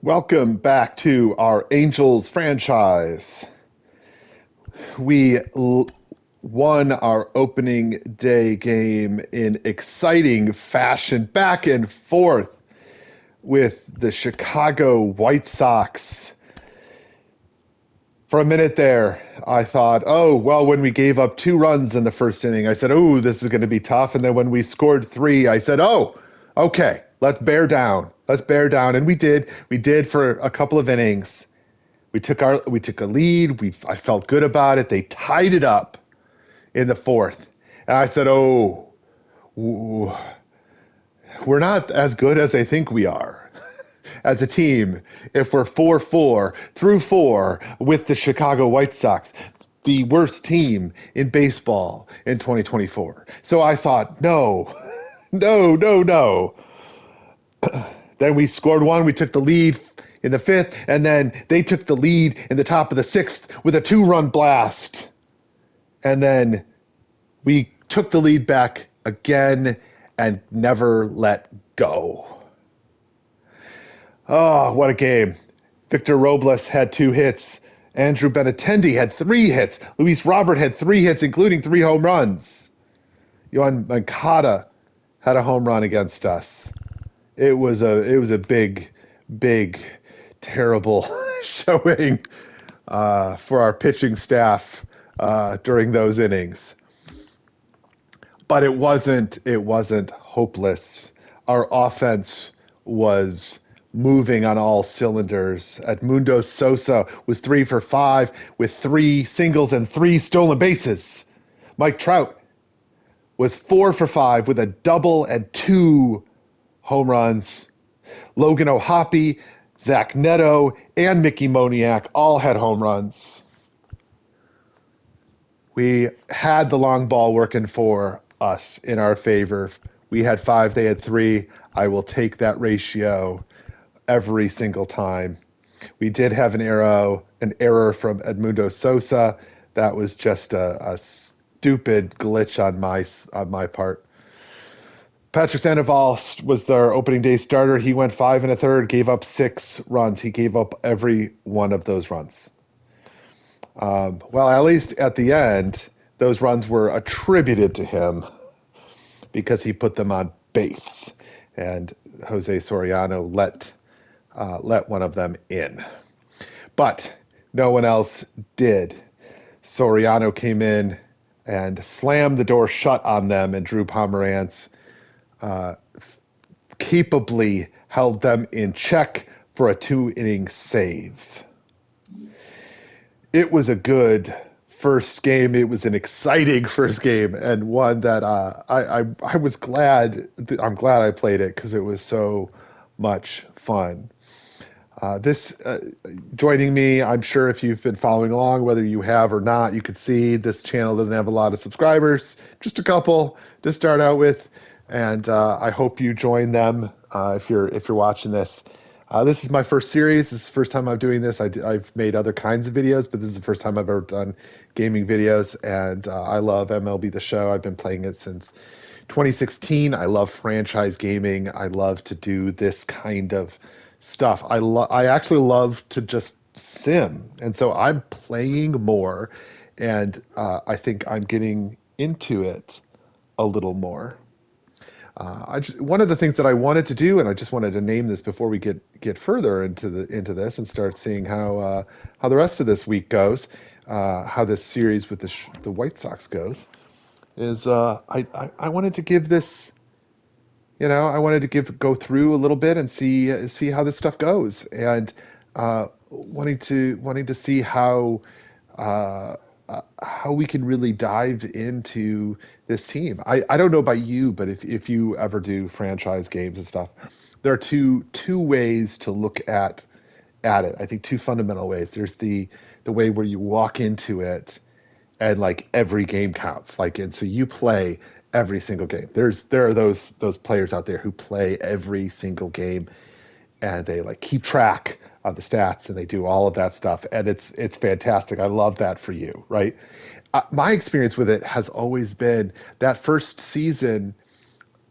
Welcome back to our Angels franchise. We won our opening day game in exciting fashion, back and forth with the Chicago White Sox. For a minute there, I thought, oh, well, when we gave up 2 runs in the first inning, I said, oh, this is going to be tough. And then when we scored 3, I said, oh, okay, let's bear down. Let's bear down. And we did. We did for a couple of innings. We took a lead. I felt good about it. They tied it up in the fourth. And I said, oh, we're not as good as I think we are as a team if we're 4-4 through 4 with the Chicago White Sox, the worst team in baseball in 2024. So I thought, no, no, no, no. Then we scored 1. We took the lead in the 5th, and then they took the lead in the top of the 6th with a 2-run blast. And then we took the lead back again and never let go. Oh, what a game. Victor Robles had 2 hits. Andrew Benintendi had 3 hits. Luis Robert had 3 hits, including 3 home runs. Yohan Moncada had a home run against us. It was a big, terrible showing for our pitching staff during those innings. But it wasn't hopeless. Our offense was moving on all cylinders. Edmundo Sosa was 3 for 5 with 3 singles and 3 stolen bases. Mike Trout was 4 for 5 with a double and 2 home runs. Logan O'Hoppe, Zach Neto, and Mickey Moniak all had home runs. We had the long ball working for us in our favor. We had 5, they had 3. I will take that ratio every single time. We did have an error from Edmundo Sosa. That was just a stupid glitch on my part. Patrick Sandoval was their opening day starter. He went 5 1/3, gave up 6 runs. He gave up every one of those runs. Well, at least at the end, those runs were attributed to him because he put them on base, and Jose Soriano let one of them in. But no one else did. Soriano came in and slammed the door shut on them, and Drew Pomerantz capably held them in check for a 2-inning save. It was a good first game. It was an exciting first game, and one that I was glad. I'm glad I played it because it was so much fun. Joining me, I'm sure if you've been following along, whether you have or not, you could see this channel doesn't have a lot of subscribers, just a couple to start out with, and I hope you join them if you're watching this. This is my first series. This is the first time I'm doing this. I've made other kinds of videos, but this is the first time I've ever done gaming videos, and I love MLB the Show. I've been playing it since 2016. I love franchise gaming. I love to do this kind of stuff. I actually love to just sim, and so I'm playing more, and I think I'm getting into it a little more. One of the things that I wanted to do, and I just wanted to name this before we get further into this and start seeing how the rest of this week goes, how this series with the White Sox goes, is I wanted to give this, I wanted to go through a little bit and see how this stuff goes, and wanting to see how we can really dive into this team. I don't know about you, but if you ever do franchise games and stuff, there are two ways to look at it. I think 2 fundamental ways. There's the way where you walk into it and like every game counts, and so you play every single game. There are those players out there who play every single game, and they keep track of the stats, and they do all of that stuff, and it's fantastic. I love that for you, right? My experience with it has always been that first season.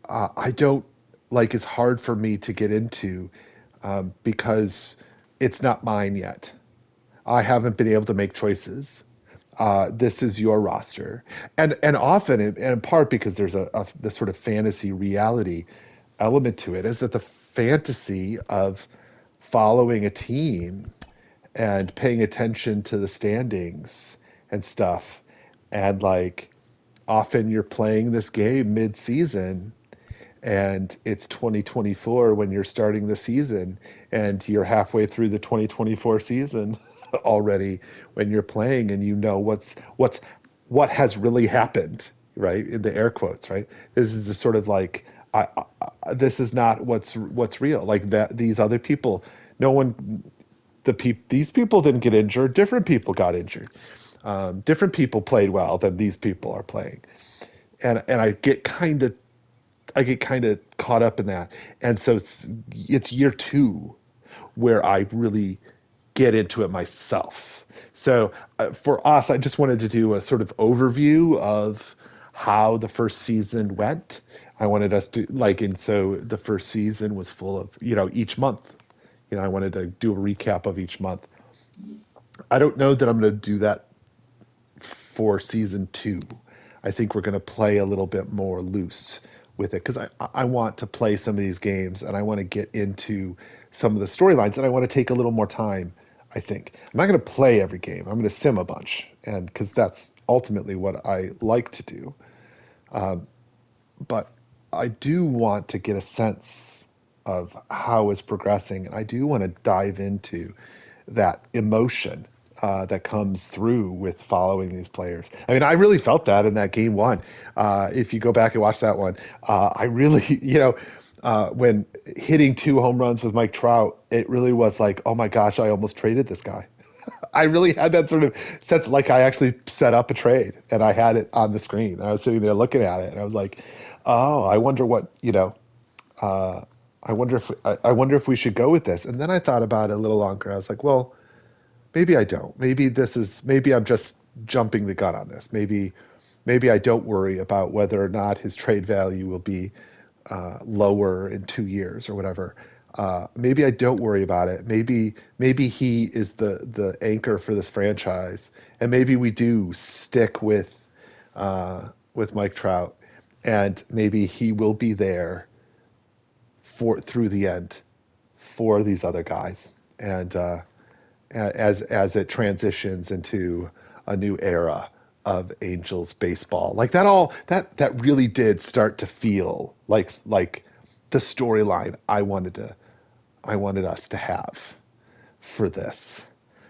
I don't it's hard for me to get into because it's not mine yet. I haven't been able to make choices. This is your roster, and often, and in part because there's a this sort of fantasy reality element to it, is that the fantasy of following a team and paying attention to the standings and stuff, and like often you're playing this game mid-season and it's 2024 when you're starting the season and you're halfway through the 2024 season already when you're playing, and you know what has really happened, right, in the air quotes, right? This is the sort of like this is not what's real, like that these other people, no one, these people didn't get injured, different people got injured, different people played well than these people are playing, and I get kind of caught up in that. And so it's year two where I really get into it myself. So for us, I just wanted to do a sort of overview of how the first season went. I wanted us to like, and so the first season was full of, each month, I wanted to do a recap of each month. I don't know that I'm going to do that for season two. I think we're going to play a little bit more loose with it because I want to play some of these games and I want to get into some of the storylines and I want to take a little more time. I think I'm not going to play every game. I'm going to sim a bunch, and because that's ultimately what I like to do. But I do want to get a sense of how it's progressing, and I do want to dive into that emotion that comes through with following these players. I mean, I really felt that in that game one. If you go back and watch that one, I really, when hitting 2 home runs with Mike Trout, it really was like, oh my gosh, I almost traded this guy. I really had that sort of sense, like I actually set up a trade and I had it on the screen. I was sitting there looking at it and I was like, oh, I wonder what, I wonder if we should go with this. And then I thought about it a little longer. I was like, well, maybe I don't. Maybe I'm just jumping the gun on this. Maybe I don't worry about whether or not his trade value will be lower in 2 years or whatever. Maybe I don't worry about it. Maybe he is the anchor for this franchise, and maybe we do stick with Mike Trout, and maybe he will be there for through the end for these other guys, and as it transitions into a new era of Angels baseball. Like that really did start to feel like the storyline I wanted us to have for this,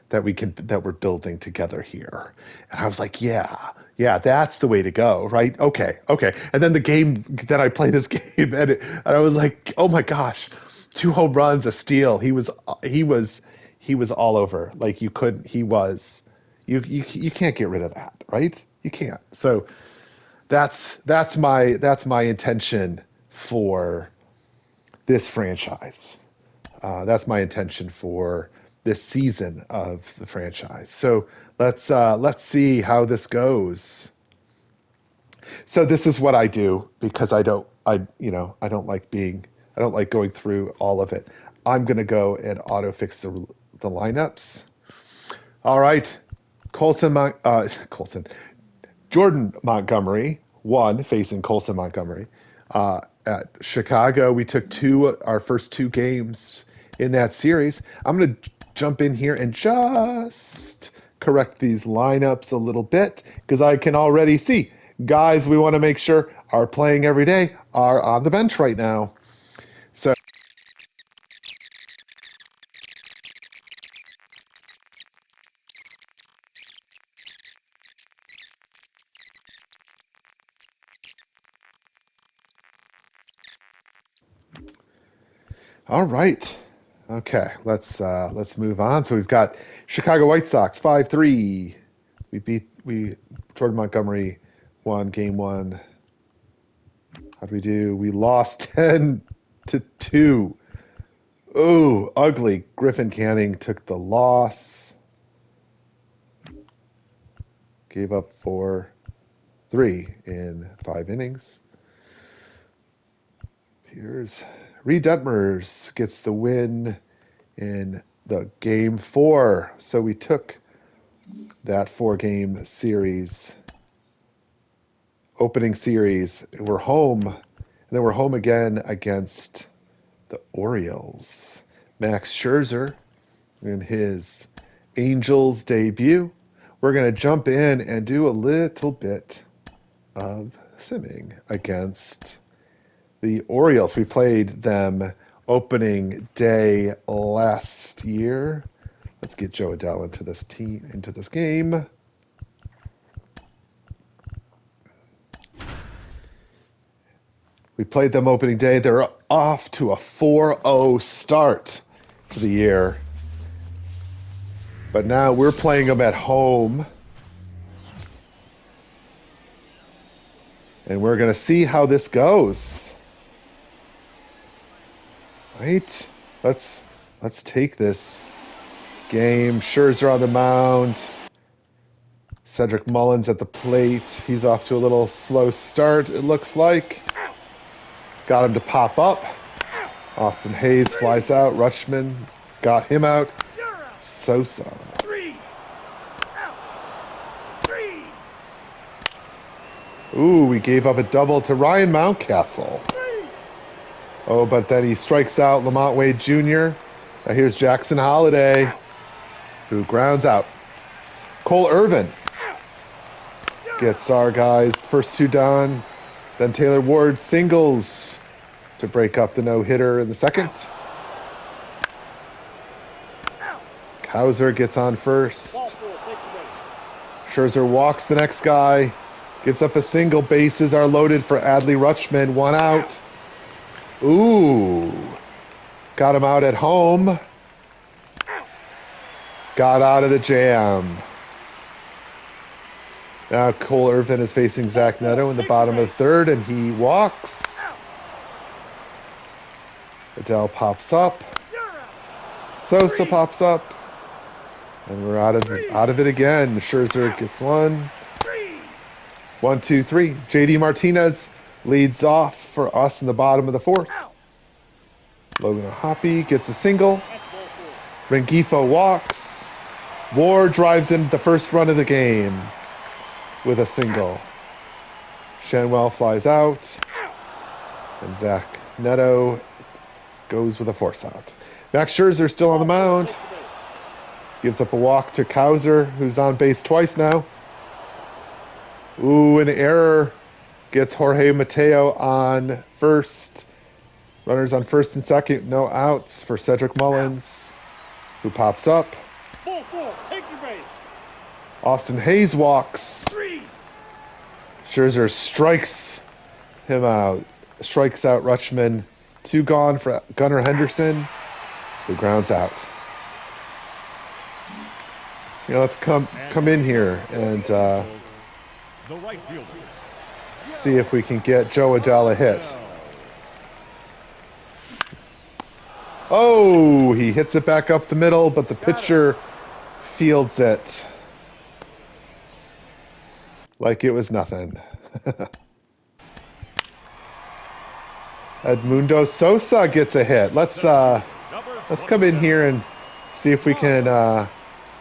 that we're building together here. And I was like, yeah, that's the way to go, right? Okay. And then the game that I played this game, and I was like, oh my gosh, 2 home runs, a steal. He was all over. Like you couldn't. He was. You can't get rid of that, right? You can't. So that's my intention for this franchise. That's my intention for this season of the franchise. So let's see how this goes. So this is what I do because I don't like going through all of it. I'm gonna go and auto fix the lineups. All right, Colson, Jordan Montgomery won facing Colson Montgomery. At Chicago, we took our first 2 games in that series. I'm going to jump in here and just correct these lineups a little bit because I can already see guys we want to make sure are playing every day are on the bench right now. So, all right. Okay, let's move on. So we've got Chicago White Sox 5-3. We Jordan Montgomery won game one. How'd we do? We lost 10-2. Oh, ugly. Griffin Canning took the loss. Gave up 4-3 in 5 innings. Here's Reed Detmers gets the win in the game 4. So we took that 4-game series, opening series. We're home, and then we're home again against the Orioles. Max Scherzer in his Angels debut. We're going to jump in and do a little bit of simming against the Orioles. We played them opening day last year. Let's get Joe Adele into this game. We played them opening day. They're off to a 4-0 start to the year. But now we're playing them at home. And we're going to see how this goes. Right? Let's take this game. Scherzer on the mound. Cedric Mullins at the plate. He's off to a little slow start, it looks like. Got him to pop up. Austin Hayes flies out. Rutschman got him out. Sosa. Ooh, we gave up a double to Ryan Mountcastle. Oh, but then he strikes out Lamont Wade Jr. Now here's Jackson Holliday, who grounds out. Cole Irvin gets our guys' first 2 done. Then Taylor Ward singles to break up the no-hitter in the second. Cowser gets on first. Scherzer walks the next guy. Gives up a single. Bases are loaded for Adley Rutschman. 1 out. Ooh. Got him out at home. Got out of the jam. Now Cole Irvin is facing Zach Neto in the bottom of the 3rd, and he walks. Adele pops up. Sosa pops up. And we're out of it again. Scherzer gets 1. 1, 2, 3. JD Martinez leads off for us in the bottom of the 4th. Logan Hoppy gets a single. Rengifo walks. Ward drives in the first run of the game with a single. Shenwell flies out. And Zach Neto goes with a force out. Max Scherzer still on the mound. Gives up a walk to Cowser, who's on base twice now. Ooh, an error. Gets Jorge Mateo on first. Runners on first and second. No outs for Cedric Mullins, who pops up. Austin Hayes walks. Scherzer strikes him out. Strikes out Rutschman. 2 gone for Gunnar Henderson, who grounds out. Let's come in here and see if we can get Joe Adele a hit. Oh, he hits it back up the middle, but the pitcher fields it like it was nothing. Edmundo Sosa gets a hit. Let's come in here and see if we can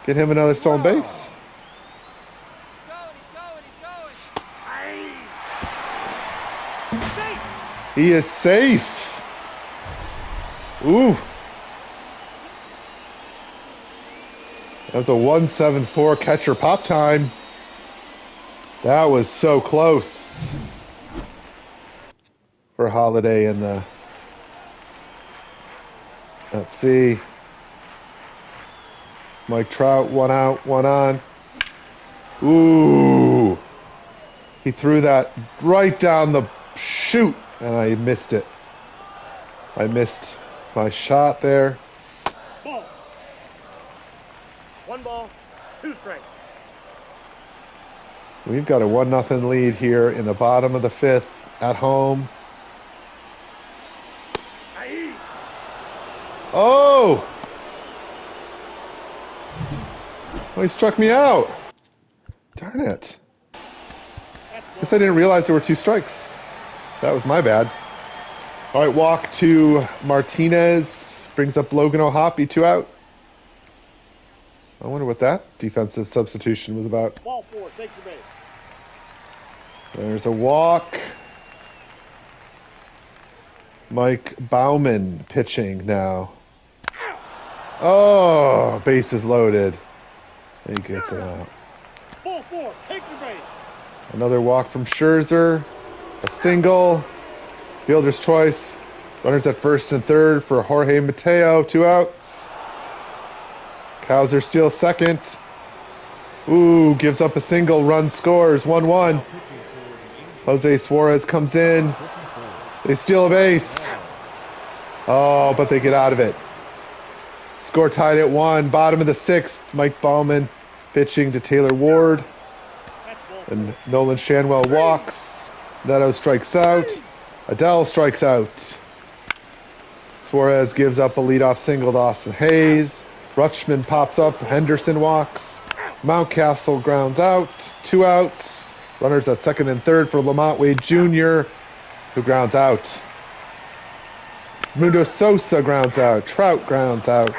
get him another stolen base. He is safe. Ooh. That was a 1-7-4 catcher pop time. That was so close for Holiday in the... Let's see. Mike Trout, 1 out, 1 on. Ooh. He threw that right down the chute, and I missed it. I missed my shot there. Ball. 1 ball, 2 strikes. We've got a 1-0 lead here in the bottom of the 5th at home. Oh! Oh, he struck me out. Darn it. Guess I didn't realize there were 2 strikes. That was my bad. All right, walk to Martinez. Brings up Logan O'Hoppe, 2 out. I wonder what that defensive substitution was about. Ball 4, take the base. There's a walk. Mike Bauman pitching now. Oh, base is loaded. He gets it out. Ball 4, take the base. Another walk from Scherzer. A single. Fielder's choice. Runners at first and third for Jorge Mateo. 2 outs. Cowser steals second. Ooh, gives up a single. Run scores. 1-1. Jose Suarez comes in. They steal a base. Oh, but they get out of it. Score tied at 1. Bottom of the 6th. Mike Bauman pitching to Taylor Ward. And Nolan Shanwell walks. Neto strikes out. Adele strikes out. Suarez gives up a leadoff single to Austin Hayes. Rutschman pops up. Henderson walks. Mountcastle grounds out. 2 outs. Runners at second and third for Lamont Wade Jr., who grounds out. Mundo Sosa grounds out. Trout grounds out.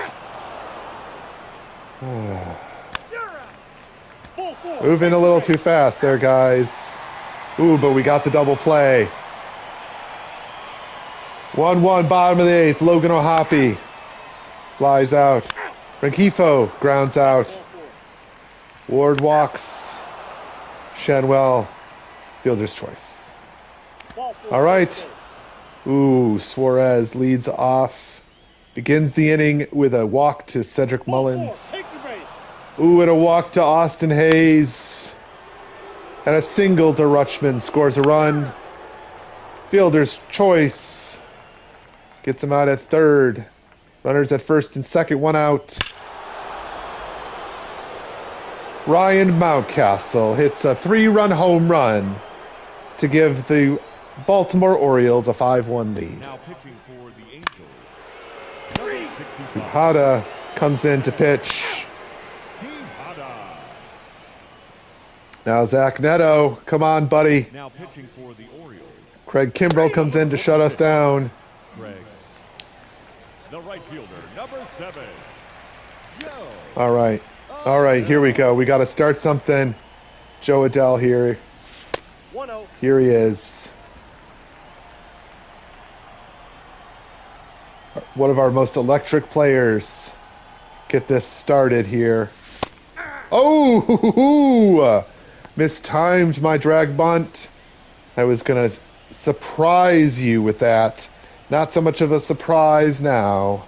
Moving a little too fast there, guys. Ooh, but we got the double play. 1-1, bottom of the 8th. Logan O'Hoppe flies out. Rengifo grounds out. Ward walks. Shanwell, fielder's choice. All right. Ooh, Suarez leads off. Begins the inning with a walk to Cedric Mullins. Ooh, and a walk to Austin Hayes. And a single to Rutschman. Scores a run. Fielder's choice. Gets him out at third. Runners at first and second. 1 out. Ryan Mountcastle hits a 3-run home run to give the Baltimore Orioles a 5-1 lead. Now pitching for the Angels. Hada comes in to pitch. Now Zach Neto, come on, buddy. Now pitching for the Orioles. Craig Kimbrell comes in to shut us down. Craig. The right fielder, number 7. Joe. All right, here we go. We got to start something. Joe Adele here. 1-0. Here he is. One of our most electric players. Get this started here. Oh, mistimed my drag bunt. I was going to surprise you with that. Not so much of a surprise now.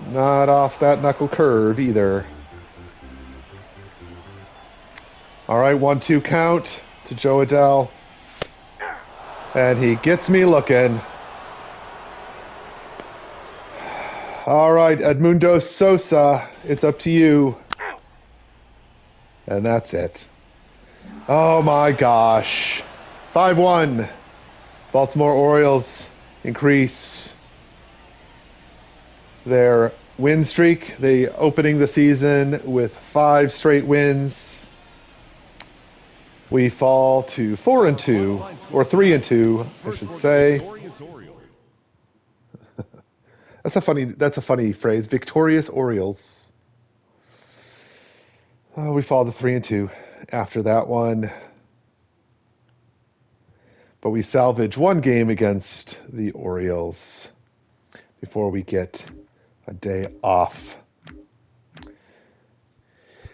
Not off that knuckle curve either. All right, 1-2 count to Joe Adele. And he gets me looking. All right, Edmundo Sosa, it's up to you. And that's it. Oh my gosh. 5-1. Baltimore Orioles increase their win streak. They opening the season with 5 straight wins. We fall to 4-2, or 3-2, I should say. That's a funny phrase. Victorious Orioles. We fall to 3-2 after that one. But we salvage 1 game against the Orioles before we get a day off.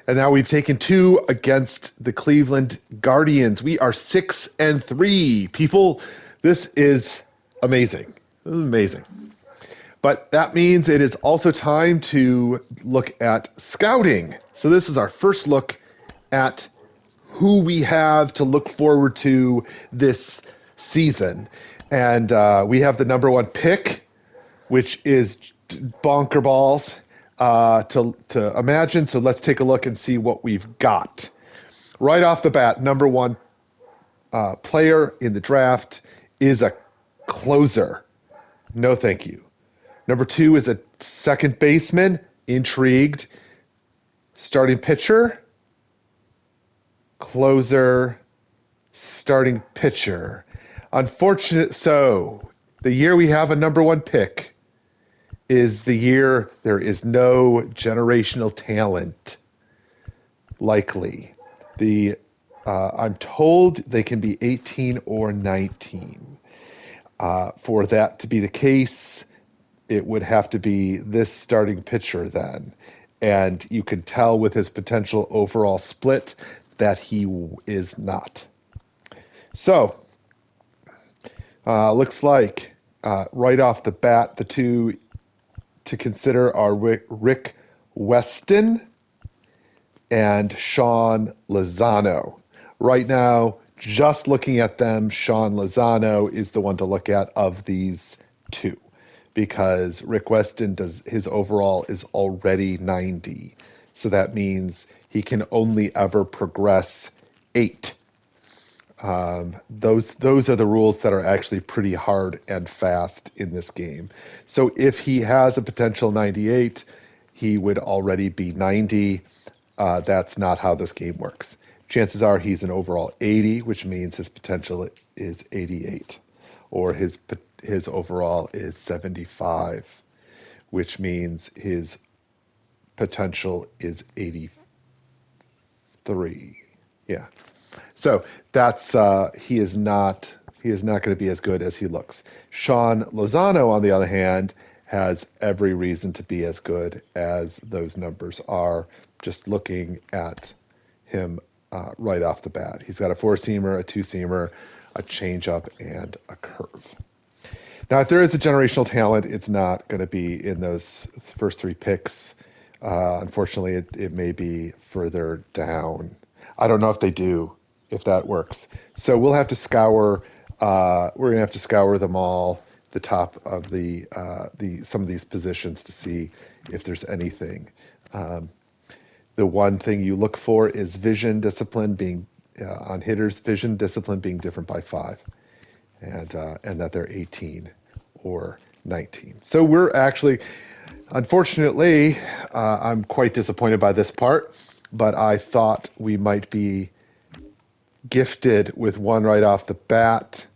And now we've taken 2 against the Cleveland Guardians. We are 6-3. People, this is amazing. This is amazing. But that means it is also time to look at scouting. So this is our first look at who we have to look forward to this season. And we have the number 1 pick, which is bonker balls to imagine. So let's take a look and see what we've got. Right off the bat, number 1 player in the draft is a closer. No, thank you. Number 2 is a second baseman. Intrigued. Starting pitcher. Closer. Starting pitcher. So the year we have a number one pick is the year there is no generational talent likely. I'm told they can be 18 or 19. For that to be the case, it would have to be this starting pitcher then. And you can tell with his potential overall split that he is not. So, looks like right off the bat, the two to consider are Rick Weston and Sean Lozano. Right now, just looking at them, Sean Lozano is the one to look at of these two, because Rick Weston his overall is already 90. So that means he can only ever progress 8. Those are the rules that are actually pretty hard and fast in this game. So if he has a potential 98, he would already be 90. That's not how this game works. Chances are he's an overall 80, which means his potential is 88, or his overall is 75, which means his potential is 83. Yeah. So that's he is not going to be as good as he looks. Sean Lozano, on the other hand, has every reason to be as good as those numbers are, just looking at him right off the bat. He's got a 4-seamer, a 2-seamer, a changeup, and a curve. Now, if there is a generational talent, it's not going to be in those first 3 picks. Unfortunately, it may be further down. I don't know if they do, if that works. So we'll have to scour. We're going to have to scour them all, the top of the some of these positions, to see if there's anything. The one thing you look for is vision discipline being on hitters, vision discipline being different by 5, and that they're 18 or 19. So we're actually, unfortunately, I'm quite disappointed by this part, but I thought we might be gifted with one right off the bat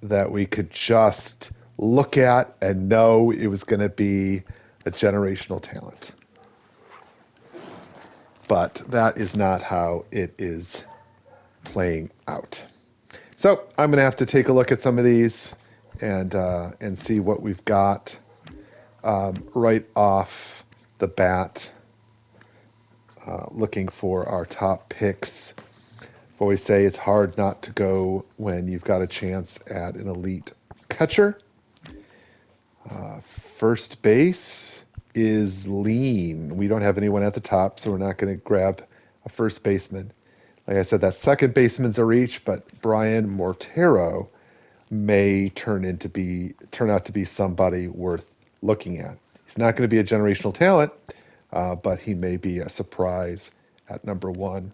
that we could just look at and know it was going to be a generational talent. But that is not how it is playing out. So I'm going to have to take a look at some of these and see what we've got right off the bat. Looking for our top picks. I always say it's hard not to go when you've got a chance at an elite catcher. First base is lean. We don't have anyone at the top, so we're not going to grab a first baseman. Like I said, that second baseman's a reach, but Brian Mortero may turn out to be somebody worth looking at. He's not going to be a generational talent, but he may be a surprise at number 1.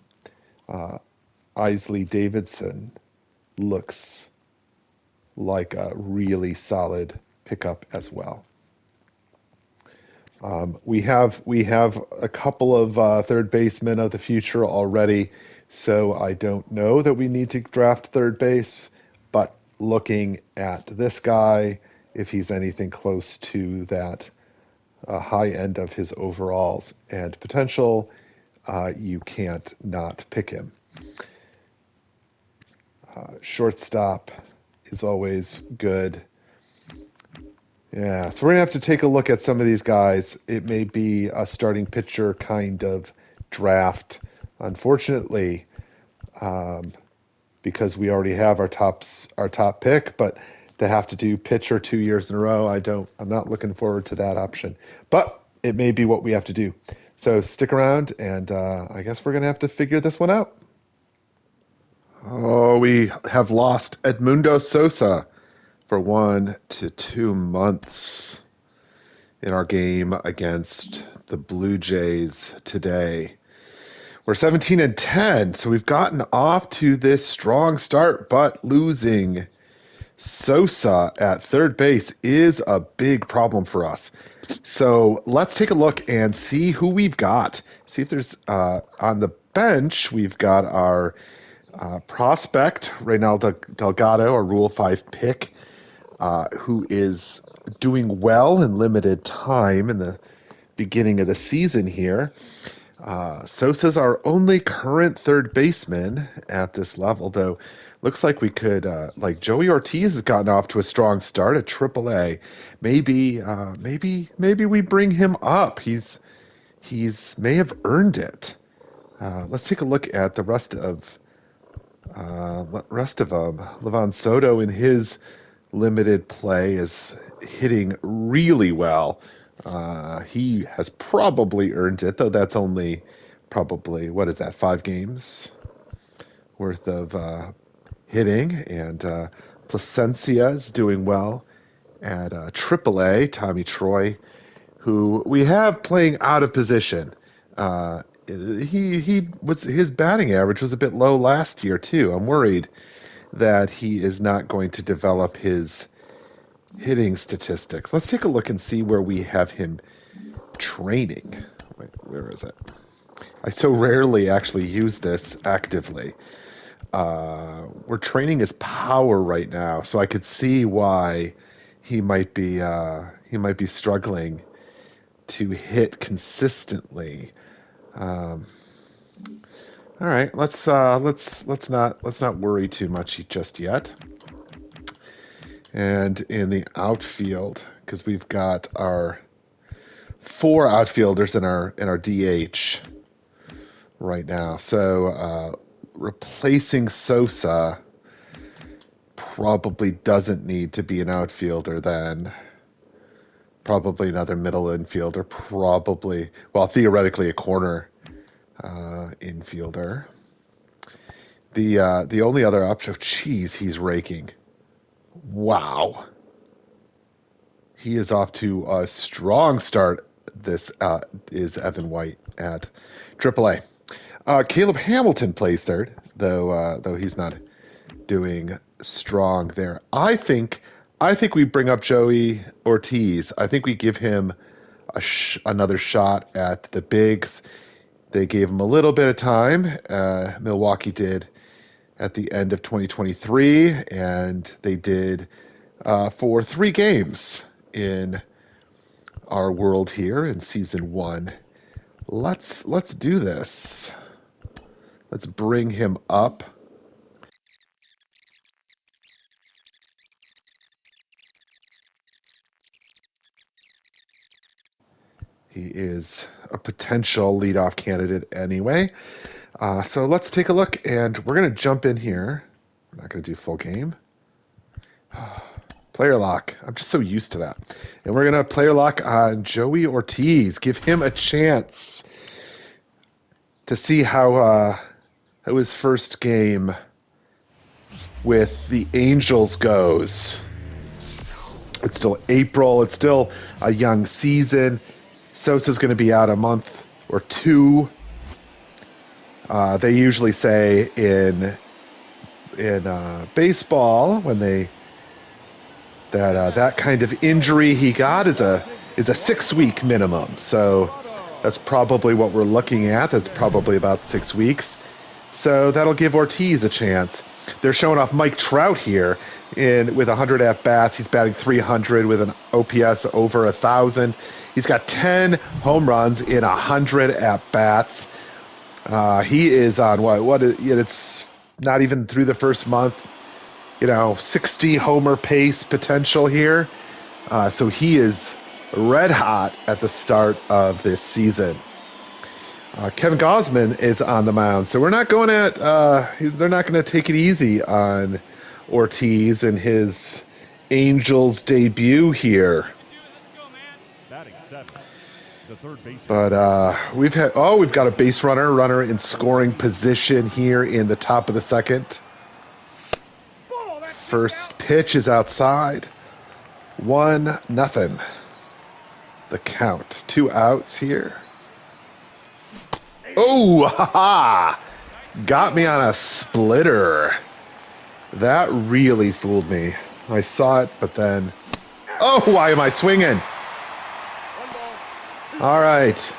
Isley Davidson looks like a really solid pickup as well. We have a couple of third basemen of the future already, so I don't know that we need to draft third base, but looking at this guy, if he's anything close to that high end of his overalls and potential, you can't not pick him. Shortstop is always good. Yeah, so we're going to have to take a look at some of these guys. It may be a starting pitcher kind of draft, unfortunately, because we already have our top pick, but to have to do pitcher 2 years in a row, I'm not looking forward to that option. But it may be what we have to do. So stick around, and I guess we're going to have to figure this one out. Oh, we have lost Edmundo Sosa for 1 to 2 months in our game against the Blue Jays today. We're 17-10, so we've gotten off to this strong start, but losing Sosa at third base is a big problem for us. So let's take a look and see who we've got. See if there's on the bench, we've got our Prospect, Reynaldo Delgado, a Rule 5 pick, who is doing well in limited time in the beginning of the season here. Sosa's our only current third baseman at this level, though. Looks like we could, like Joey Ortiz has gotten off to a strong start at AAA. Maybe we bring him up. He's may have earned it. Let's take a look at the rest of them. Levon Soto in his limited play is hitting really well. He has probably earned it, though that's only probably, what is that, 5 games worth of hitting. And Placencia is doing well at AAA. Tommy Troy, who we have playing out of position. His batting average was a bit low last year too. I'm worried that he is not going to develop his hitting statistics. Let's take a look and see where we have him training. Wait, where is it? I so rarely actually use this actively. We're training his power right now, so I could see why he might be struggling to hit consistently. All right, let's not worry too much just yet. And in the outfield, because we've got our 4 outfielders in our DH right now. So replacing Sosa probably doesn't need to be an outfielder then. Probably another middle infielder. Probably, well, theoretically a corner infielder. The only other option, geez, he's raking. Wow. He is off to a strong start. This is Evan White at AAA. Caleb Hamilton plays third, though he's not doing strong there. I think we bring up Joey Ortiz. I think we give him another shot at the bigs. They gave him a little bit of time. Milwaukee did at the end of 2023, and they did for 3 games in our world here in season 1. Let's do this. Let's bring him up. He is a potential leadoff candidate anyway. So let's take a look, and we're going to jump in here. We're not going to do full game. Player lock. I'm just so used to that. And we're going to player lock on Joey Ortiz. Give him a chance to see how his first game with the Angels goes. It's still April. It's still a young season. Sosa's going to be out a month or 2. They usually say in baseball when that kind of injury he got is a 6-week minimum. So that's probably what we're looking at. That's probably about 6 weeks. So that'll give Ortiz a chance. They're showing off Mike Trout here with 100 at bats. He's batting 300 with an OPS over 1,000. He's got 10 home runs in 100 at bats. He is on it's not even through the first month, 60 homer pace potential here. So he is red hot at the start of this season. Kevin Gausman is on the mound, so we're not going they're not going to take it easy on Ortiz in his Angels debut here. But we've got a base runner in scoring position here in the top of the second. First pitch is outside. 1-0. The count. 2 outs here. Oh, ha-ha! Got me on a splitter. That really fooled me. I saw it, but then... Oh, why am I swinging? All right.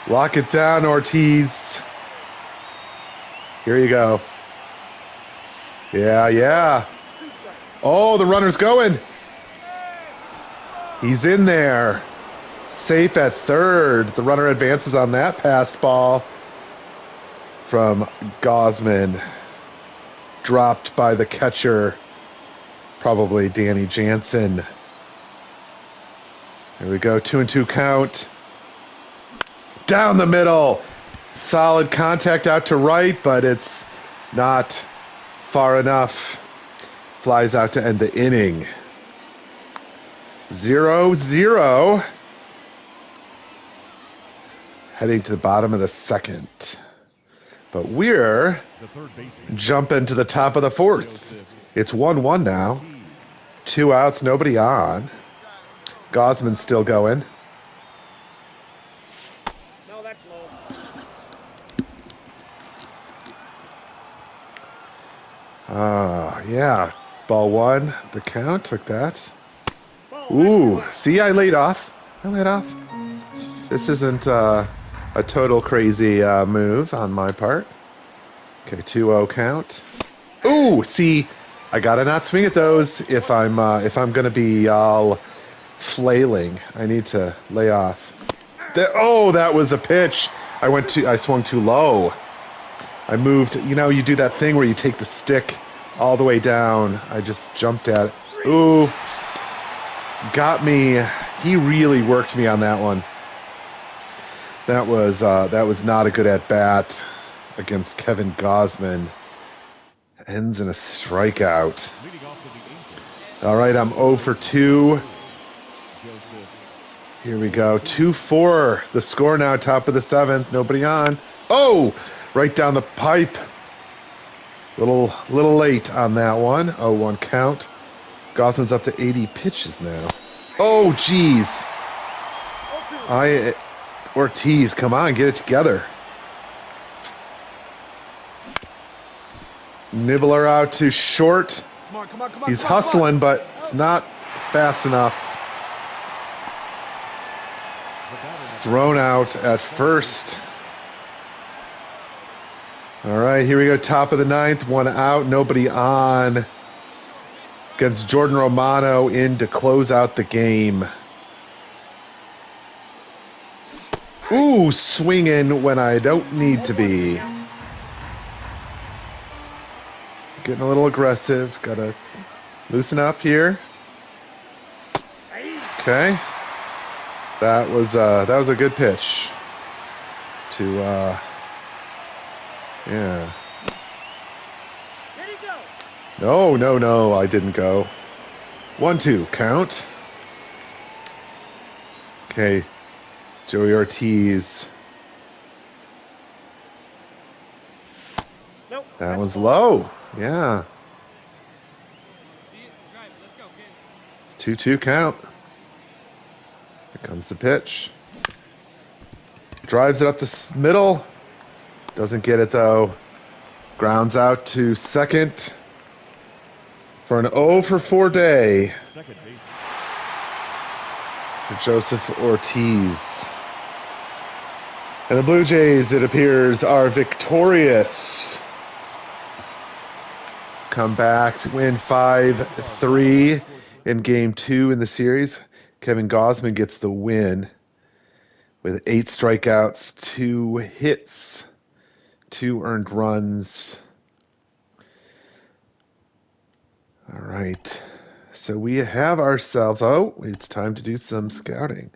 Lock it down, Ortiz. Here you go. Yeah. Oh, the runner's going. He's in there. Safe at third. The runner advances on that passed ball from Gosman. Dropped by the catcher, probably Danny Jansen. Here we go, 2-2 count. Down the middle. Solid contact out to right, but it's not far enough. Flies out to end the inning. 0-0. Heading to the bottom of the second. But we're jumping to the top of the fourth. It's 1-1 now. 2 outs, nobody on. Gosman's still going. No, that's low. Yeah. Ball 1, the count, took that. Ooh, see, I laid off. This isn't a total crazy move on my part. Okay, 2-0 count. Ooh, see, I gotta not swing at those if I'm gonna be all flailing. I need to lay off. That was a pitch. I swung too low. I moved. You do that thing where you take the stick all the way down. I just jumped at it. Ooh, got me. He really worked me on that one. That was not a good at bat against Kevin Gosman. Ends in a strikeout. All right, I'm 0 for 2. Here we go. 2-4. The score now, top of the 7th. Nobody on. Oh, right down the pipe. Little late on that one. 0-1 count. Gosman's up to 80 pitches now. Oh, geez. Ortiz, come on, get it together. Nibbler out to short. Come on. He's hustling, but it's not fast enough. It's thrown out at first. All right, here we go. Top of the 9th, 1 out, nobody on. Against Jordan Romano in to close out the game. Ooh, swinging when I don't need to be. Getting a little aggressive. Gotta loosen up here. Okay. That was a good pitch. Yeah. No, I didn't go. 1-2 count. Okay. Joey Ortiz. Nope. That was low. Yeah. 2-2 count. Here comes the pitch. Drives it up the middle. Doesn't get it though. Grounds out to second for an 0 for 4 day for Joseph Ortiz. And the Blue Jays, it appears, are victorious. Come back to win 5-3 in Game 2 in the series. Kevin Gosman gets the win with 8 strikeouts, 2 hits, 2 earned runs. All right. So we have ourselves... Oh, it's time to do some scouting.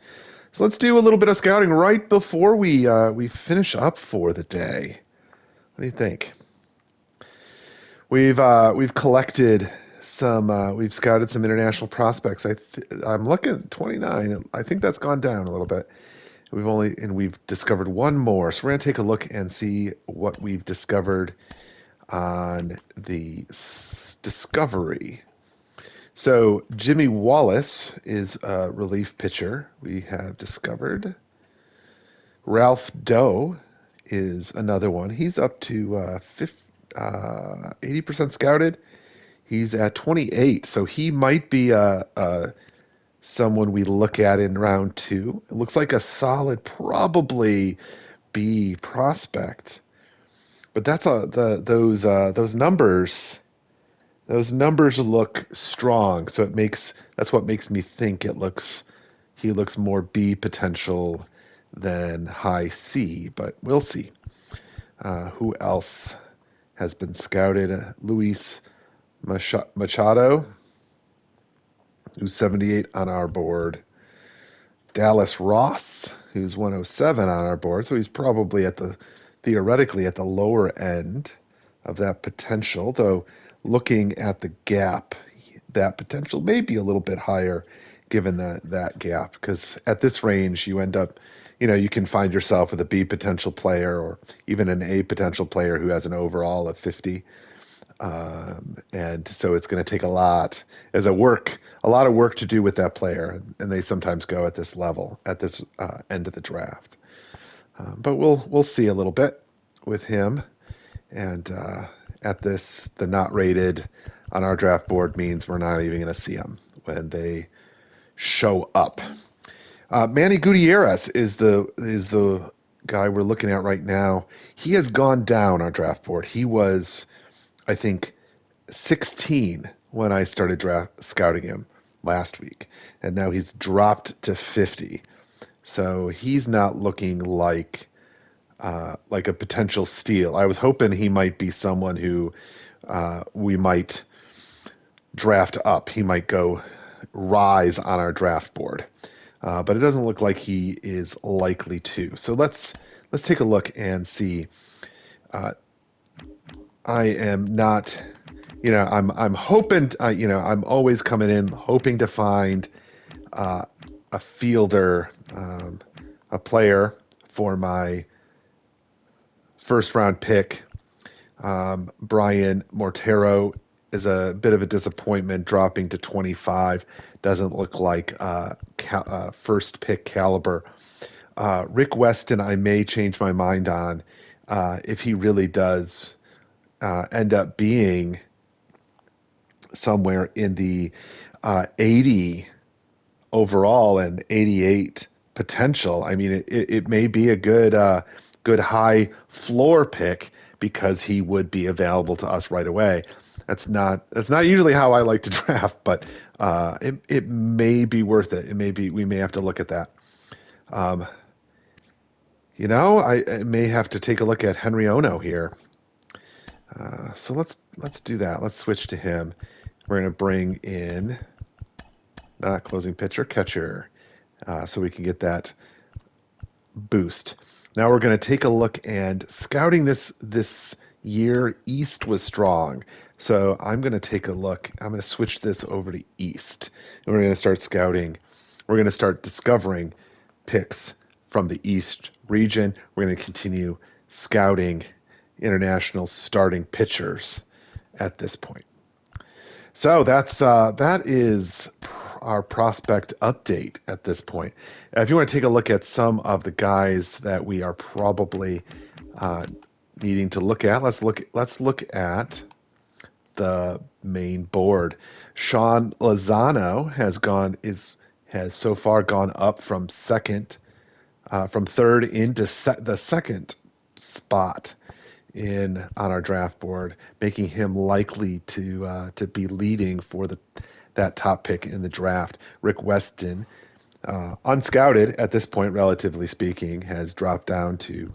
So let's do a little bit of scouting right before we finish up for the day. What do you think? We've collected some. We've scouted some international prospects. I'm looking at 29. I think that's gone down a little bit. We've discovered one more. So we're gonna take a look and see what we've discovered on the Discovery. So Jimmy Wallace is a relief pitcher we have discovered. Ralph Doe is another one. He's up to 80% scouted. He's at 28, so he might be someone we look at in round 2. It looks like a solid, probably B prospect. but those numbers. Those numbers look strong, so that's what makes me think he looks more B potential than high C, but we'll see. Who else has been scouted? Luis Machado, who's 78 on our board. Dallas Ross, who's 107 on our board, so he's probably theoretically at the lower end of that potential, though looking at the gap, that potential may be a little bit higher given that gap, because at this range you end up, you can find yourself with a B potential player or even an A potential player who has an overall of 50. And so it's going to take a lot of work to do with that player, and they sometimes go at this level, at this end of the draft. But we'll see a little bit with him, and at this, the not rated on our draft board means we're not even going to see them when they show up. Manny Gutierrez is the guy we're looking at right now. He has gone down our draft board. He was, I think, 16 when I started scouting him last week, and now he's dropped to 50. So he's not looking like a potential steal. I was hoping he might be someone who we might draft up. He might go rise on our draft board, but it doesn't look like he is likely to. So let's take a look and see. I am not, I'm hoping, I'm always coming in hoping to find a fielder, a player for my first round pick. Brian Mortero is a bit of a disappointment, dropping to 25. Doesn't look like first pick caliber. Rick Weston, I may change my mind on if he really does end up being somewhere in the 80 overall and 88 potential. I mean, it may be a good high floor pick because he would be available to us right away. That's not usually how I like to draft, but it may be worth it. We may have to look at that. I may have to take a look at Henry Ono here. So let's do that. Let's switch to him. We're going to bring in not closing pitcher, catcher, so we can get that boost. Now we're going to take a look, and scouting this year, East was strong. So I'm going to take a look. I'm going to switch this over to East, and we're going to start scouting. We're going to start discovering picks from the East region. We're going to continue scouting international starting pitchers at this point. So that is our prospect update at this point. If you want to take a look at some of the guys that we are probably needing to look at, let's look at the main board. Sean Lozano has so far gone up from third into the second spot on our draft board, making him likely to be leading for that top pick in the draft. Rick Weston, unscouted at this point, relatively speaking, has dropped down to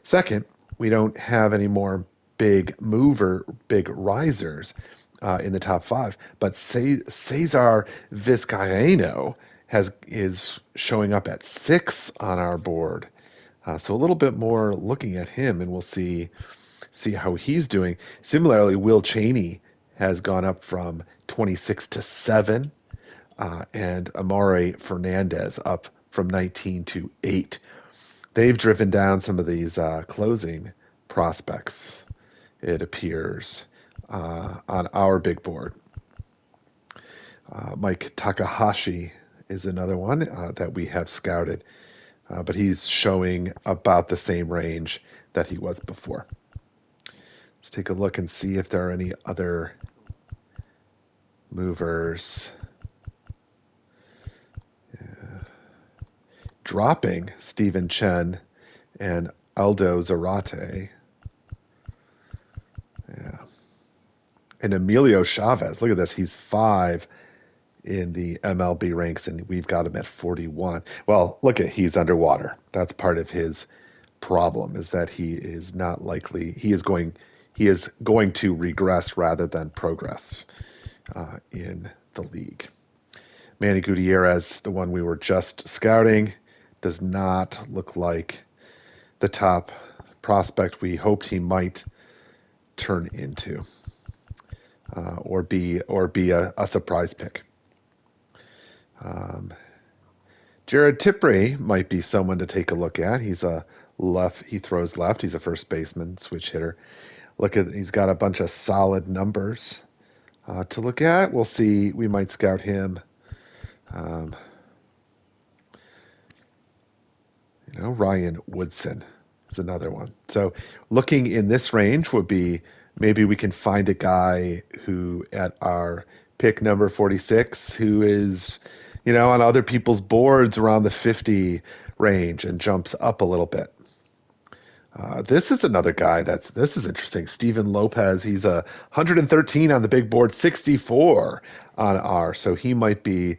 second. We don't have any more big risers in the top five, but Cesar Vizcaíno is showing up at 6 on our board. So a little bit more looking at him, and we'll see how he's doing. Similarly, Will Cheney has gone up from 26 to 7, and Amare Fernandez up from 19 to 8. They've driven down some of these closing prospects, it appears, on our big board. Mike Takahashi is another one that we have scouted, but he's showing about the same range that he was before. Let's take a look and see if there are any other movers. Dropping Stephen Chen and Aldo Zarate. And Emilio Chavez, look at this. He's 5 in the MLB ranks, and we've got him at 41. Well, he's underwater. That's part of his problem, is that he is not likely. He is going to regress rather than progress in the league. Manny Gutierrez, the one we were just scouting, does not look like the top prospect we hoped he might turn into, or be a surprise pick. Jared Tipre might be someone to take a look at. He's a left. He throws left. He's a first baseman, switch hitter. He's got a bunch of solid numbers to look at. We'll see. We might scout him. Ryan Woodson is another one. So looking in this range would be, maybe we can find a guy who at our pick number 46 who is, on other people's boards around the 50 range and jumps up a little bit. This is another guy this is interesting. Steven Lopez, he's 113 on the big board, 64 on R. So he might be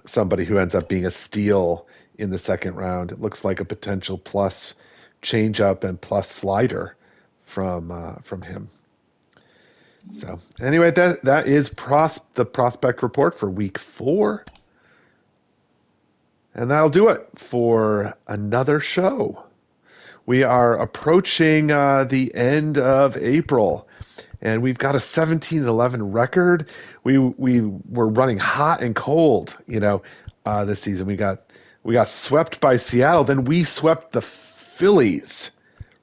somebody who ends up being a steal in the second round. It looks like a potential plus changeup and plus slider from him. So anyway, that is the prospect report for week 4. And that'll do it for another show. We are approaching the end of April, and we've got a 17-11 record. We were running hot and cold, this season. We got swept by Seattle, then we swept the Phillies,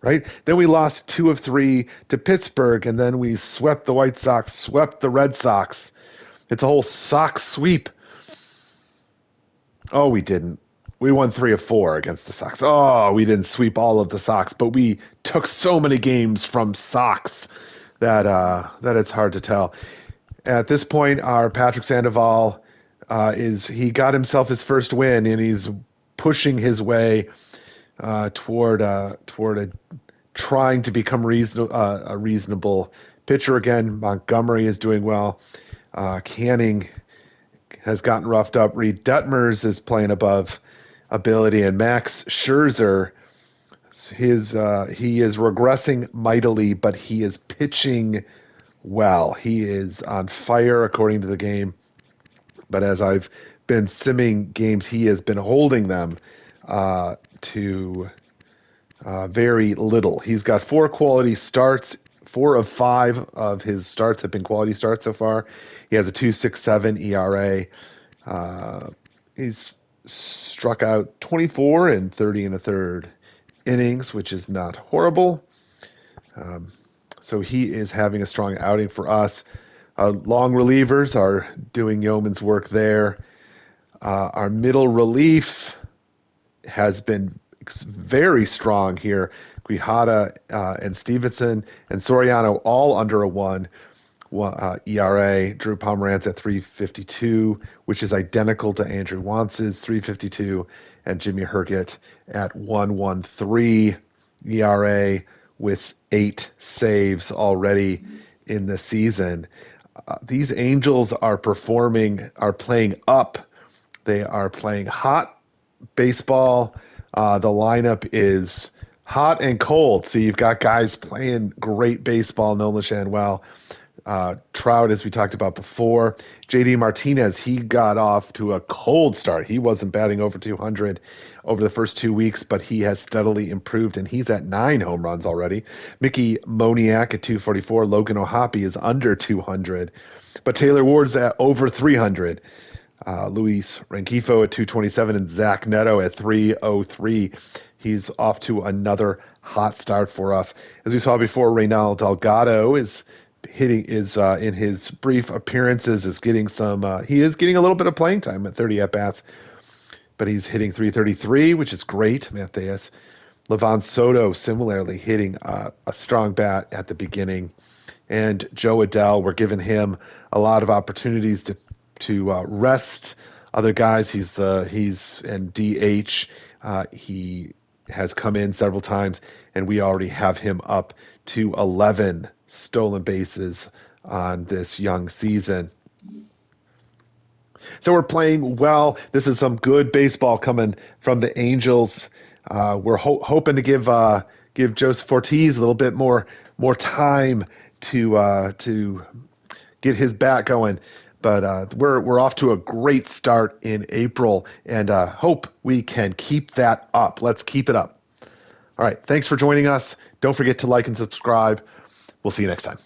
right? Then we lost 2 of 3 to Pittsburgh, and then we swept the White Sox, swept the Red Sox. It's a whole Sox sweep. Oh, we didn't. We won 3 of 4 against the Sox. Oh, we didn't sweep all of the Sox, but we took so many games from Sox that it's hard to tell. At this point, our Patrick Sandoval he got himself his first win, and he's pushing his way toward trying to become a reasonable pitcher again. Montgomery is doing well. Canning has gotten roughed up. Reed Detmers is playing above ability, and Max Scherzer, he is regressing mightily, but he is pitching well. He is on fire according to the game, but as I've been simming games, he has been holding them to very little. He's got 4 quality starts. 4 of 5 of his starts have been quality starts so far. He has a 2.67 ERA. He's struck out 24 and 30 and a third innings, which is not horrible. So he is having a strong outing for us. Long relievers are doing yeoman's work there. Our middle relief has been very strong here. Quijada and Stevenson and Soriano all under a 1 ERA. Drew Pomeranz at 3.52, which is identical to Andrew Wance's 3.52, and Jimmy Herget at 1.13 ERA with 8 saves already in the season. These Angels are playing up. They are playing hot baseball. The lineup is hot and cold. So you've got guys playing great baseball. Nolan Shanwell, Trout, as we talked about before. JD Martinez, he got off to a cold start. He wasn't batting over 200 over the first 2 weeks, but he has steadily improved, and he's at 9 home runs already. Mickey Moniak at 244. Logan O'Hoppe is under 200, but Taylor Ward's at over 300. Luis Rengifo at 227 and Zach Neto at 303. He's off to another hot start for us. As we saw before, Reynal Delgado is in his brief appearances is getting he is getting a little bit of playing time at 30 at bats, but he's hitting 333, which is great. Matthias Levon Soto similarly hitting a strong bat at the beginning, and Joe Adell, we're giving him a lot of opportunities to rest other guys. He's in DH. He has come in several times, and we already have him up to 11 stolen bases on this young season. So we're playing well. This is some good baseball coming from the Angels. We're hoping to give Joseph Ortiz a little bit more time to get his bat going. But we're off to a great start in April, and hope we can keep that up. Let's keep it up. All right. Thanks for joining us. Don't forget to like and subscribe. We'll see you next time.